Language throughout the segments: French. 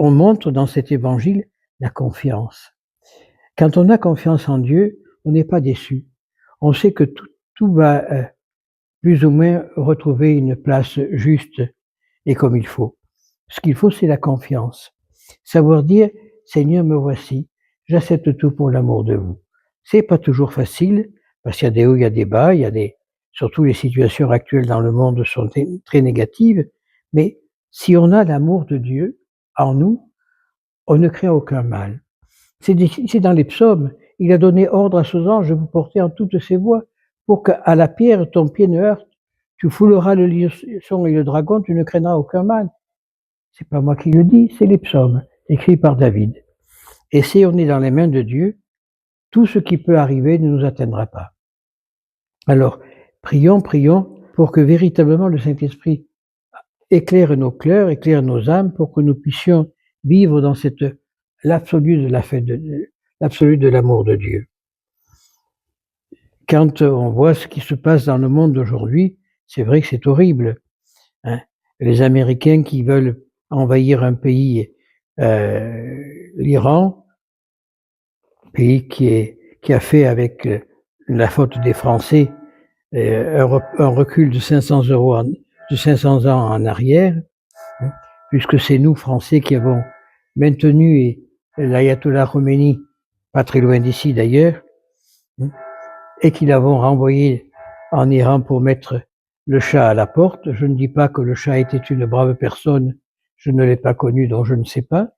on montre dans cet évangile la confiance. Quand on a confiance en Dieu, on n'est pas déçu. On sait que tout va plus ou moins retrouver une place juste et comme il faut. Ce qu'il faut, c'est la confiance. Savoir dire, Seigneur, me voici, j'accepte tout pour l'amour de vous. C'est pas toujours facile, parce qu'il y a des hauts, il y a des bas, surtout les situations actuelles dans le monde sont très négatives, mais si on a l'amour de Dieu en nous, on ne craint aucun mal. C'est dans les psaumes, il a donné ordre à ses anges de vous porter en toutes ses voies, pour qu'à la pierre ton pied ne heurte, tu fouleras le lion et le dragon, tu ne craindras aucun mal. C'est pas moi qui le dis, c'est les psaumes, écrits par David. Et si on est dans les mains de Dieu, tout ce qui peut arriver ne nous atteindra pas. Alors, prions pour que véritablement le Saint-Esprit éclaire nos cœurs, éclaire nos âmes, pour que nous puissions vivre dans l'absolu de la fête l'absolu de l'amour de Dieu. Quand on voit ce qui se passe dans le monde d'aujourd'hui, c'est vrai que c'est horrible. Hein. Les Américains qui veulent envahir un pays, l'Iran, pays qui a fait avec la faute des Français un recul de 500 ans en arrière, hein, puisque c'est nous Français qui avons maintenu l'ayatollah Khomeini, pas très loin d'ici d'ailleurs, hein, et qui l'avons renvoyé en Iran pour mettre le Shah à la porte. Je ne dis pas que le Shah était une brave personne, je ne l'ai pas connu, donc je ne sais pas,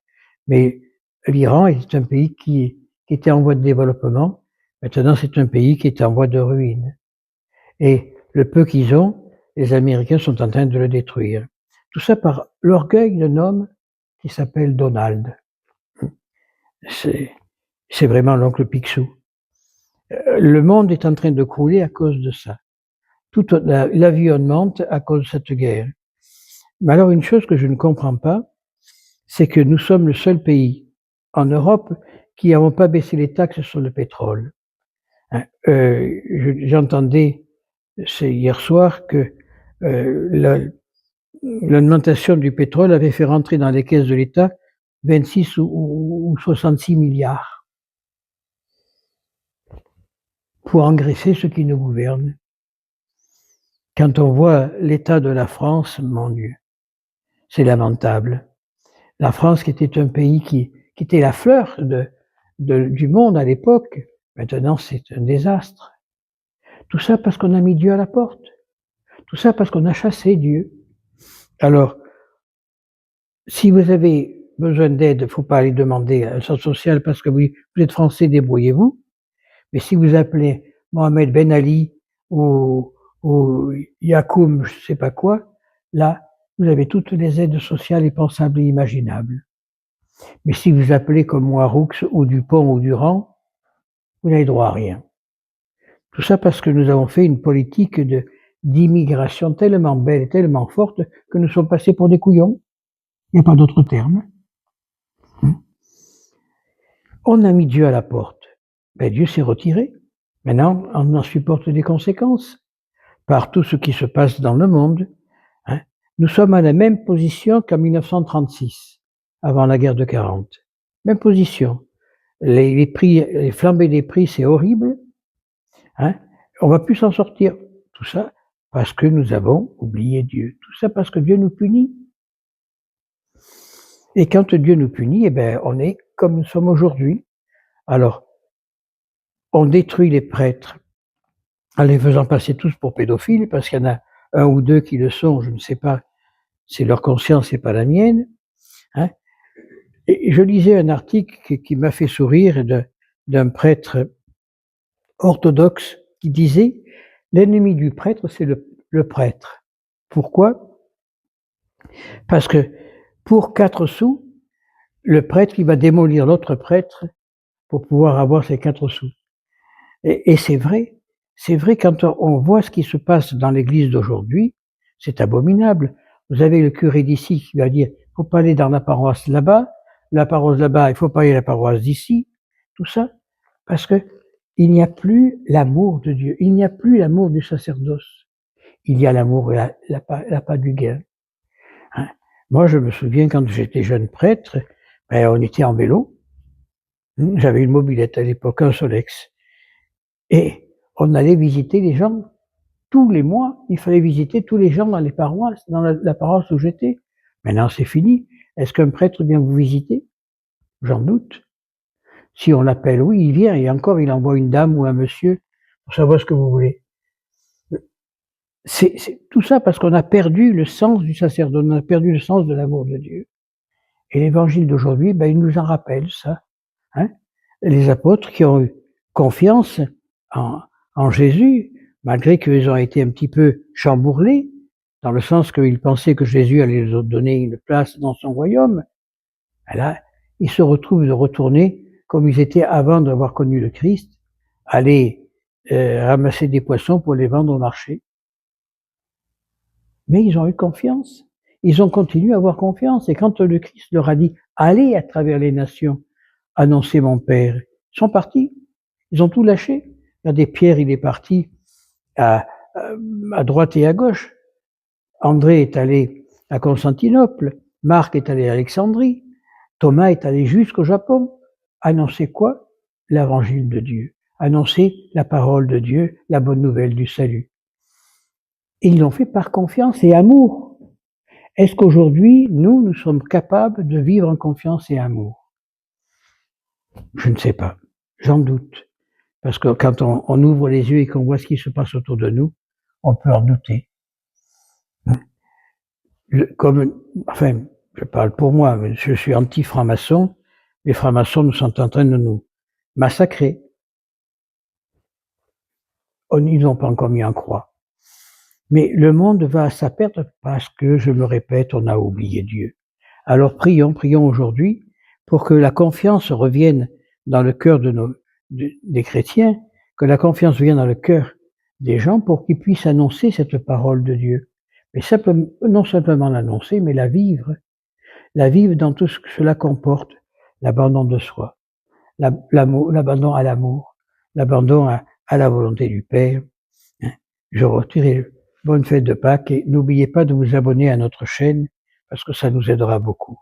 mais l'Iran est un pays qui était en voie de développement. Maintenant, c'est un pays qui est en voie de ruine. Et le peu qu'ils ont, les Américains sont en train de le détruire. Tout ça par l'orgueil d'un homme qui s'appelle Donald. C'est vraiment l'oncle Picsou. Le monde est en train de crouler à cause de ça. Toute la vie augmente à cause de cette guerre. Mais alors, une chose que je ne comprends pas, c'est que nous sommes le seul pays en Europe qui n'avons pas baissé les taxes sur le pétrole. J'entendais hier soir que l'augmentation du pétrole avait fait rentrer dans les caisses de l'État 26 ou 66 milliards pour engraisser ceux qui nous gouvernent. Quand on voit l'état de la France, mon Dieu, c'est lamentable. La France qui était un pays qui était la fleur du monde à l'époque, maintenant c'est un désastre. Tout ça parce qu'on a mis Dieu à la porte. Tout ça parce qu'on a chassé Dieu. Alors, si vous avez besoin d'aide, il ne faut pas aller demander un centre social parce que vous êtes français, débrouillez-vous. Mais si vous appelez Mohamed Ben Ali ou Yacoum, je ne sais pas quoi, là, vous avez toutes les aides sociales et pensables et imaginables. Mais si vous appelez comme moi Roux ou Dupont ou Durand, vous n'avez droit à rien. Tout ça parce que nous avons fait une politique d'immigration tellement belle et tellement forte que nous sommes passés pour des couillons. Il n'y a pas d'autre terme. On a mis Dieu à la porte. Ben, Dieu s'est retiré. Maintenant, on en supporte des conséquences par tout ce qui se passe dans le monde. Hein. Nous sommes à la même position qu'en 1936, avant la guerre de 40. Même position. Les flambées des prix, c'est horrible. Hein. On va plus s'en sortir. Tout ça parce que nous avons oublié Dieu. Tout ça parce que Dieu nous punit. Et quand Dieu nous punit, eh ben, on est comme nous sommes aujourd'hui. Alors, on détruit les prêtres en les faisant passer tous pour pédophiles, parce qu'il y en a un ou deux qui le sont, je ne sais pas, c'est leur conscience, c'est pas la mienne. Hein. Et je lisais un article qui m'a fait sourire d'un prêtre orthodoxe qui disait « L'ennemi du prêtre, c'est le prêtre. » Pourquoi? Parce que pour 4 sous, le prêtre, il va démolir l'autre prêtre pour pouvoir avoir ses 4 sous. Et c'est vrai quand on voit ce qui se passe dans l'église d'aujourd'hui, c'est abominable. Vous avez le curé d'ici qui va dire, il faut pas aller dans la paroisse là-bas, il faut pas aller à la paroisse d'ici, tout ça, parce que il n'y a plus l'amour de Dieu, il n'y a plus l'amour du sacerdoce, il y a l'amour et l'appât du gain. Hein. Moi, je me souviens quand j'étais jeune prêtre, ben, on était en vélo. J'avais une mobilette à l'époque, un Solex. Et on allait visiter les gens tous les mois. Il fallait visiter tous les gens dans les paroisses, dans la paroisse où j'étais. Maintenant, c'est fini. Est-ce qu'un prêtre vient vous visiter? J'en doute. Si on l'appelle, oui, il vient. Et encore, il envoie une dame ou un monsieur pour savoir ce que vous voulez. C'est tout ça parce qu'on a perdu le sens du sacerdoce, on a perdu le sens de l'amour de Dieu. Et l'évangile d'aujourd'hui, ben, il nous en rappelle ça. Hein? Les apôtres qui ont eu confiance en Jésus, malgré qu'ils ont été un petit peu chambourlés, dans le sens qu'ils pensaient que Jésus allait leur donner une place dans son royaume, ben là, ils se retrouvent de retourner comme ils étaient avant d'avoir connu le Christ, aller ramasser des poissons pour les vendre au marché. Mais ils ont eu confiance. Ils ont continué à avoir confiance. Et quand le Christ leur a dit « Allez à travers les nations, annoncer mon Père », ils sont partis. Ils ont tout lâché. Regardez, Pierre, il est parti à droite et à gauche. André est allé à Constantinople. Marc est allé à Alexandrie. Thomas est allé jusqu'au Japon. Annoncer quoi? L'évangile de Dieu. Annoncer la parole de Dieu, la bonne nouvelle du salut. Et ils l'ont fait par confiance et amour. Est-ce qu'aujourd'hui, nous sommes capables de vivre en confiance et amour? Je ne sais pas. J'en doute. Parce que quand on ouvre les yeux et qu'on voit ce qui se passe autour de nous, on peut en douter. Enfin, je parle pour moi, mais je suis anti-franc-maçon. Les francs-maçons nous sont en train de nous massacrer. Ils n'ont pas encore mis en croix. Mais le monde va à sa perte parce que, je me répète, on a oublié Dieu. Alors prions aujourd'hui pour que la confiance revienne dans le cœur des chrétiens, que la confiance vienne dans le cœur des gens pour qu'ils puissent annoncer cette parole de Dieu. Mais non simplement l'annoncer, mais la vivre dans tout ce que cela comporte, l'abandon de soi, l'abandon à l'amour, l'abandon à la volonté du Père. Je retire bonne fête de Pâques et n'oubliez pas de vous abonner à notre chaîne parce que ça nous aidera beaucoup.